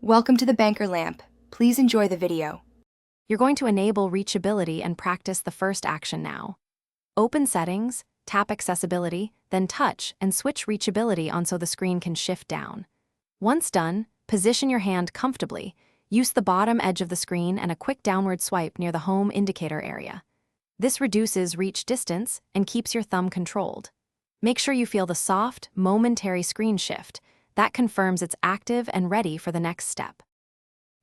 Welcome to the Banker Lamp. Please enjoy the video. You're going to enable reachability and practice the first action now. Open Settings, tap Accessibility, then touch and switch reachability on so the screen can shift down. Once done, position your hand comfortably. Use the bottom edge of the screen and a quick downward swipe near the home indicator area. This reduces reach distance and keeps your thumb controlled. Make sure you feel the soft, momentary screen shift. That confirms it's active and ready for the next step.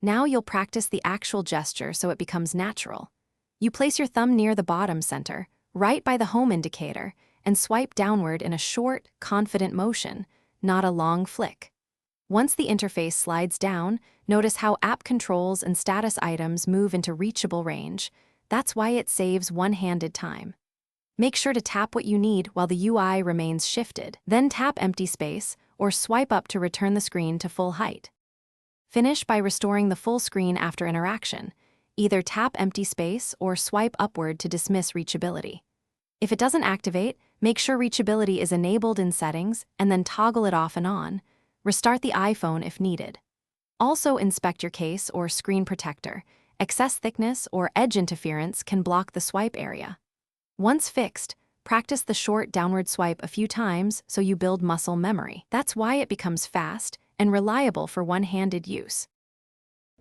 Now you'll practice the actual gesture so it becomes natural. You place your thumb near the bottom center, right by the home indicator, and swipe downward in a short, confident motion, not a long flick. Once the interface slides down, notice how app controls and status items move into reachable range. That's why it saves one-handed time. Make sure to tap what you need while the UI remains shifted. Then tap empty space or swipe up to return the screen to full height. Finish by restoring the full screen after interaction. Either tap empty space or swipe upward to dismiss reachability. If it doesn't activate, make sure reachability is enabled in settings and then toggle it off and on. Restart the iPhone if needed. Also inspect your case or screen protector. Excess thickness or edge interference can block the swipe area. Once fixed, practice the short downward swipe a few times so you build muscle memory. That's why it becomes fast and reliable for one-handed use.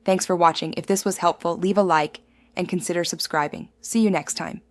Thanks for watching. If this was helpful, leave a like and consider subscribing. See you next time.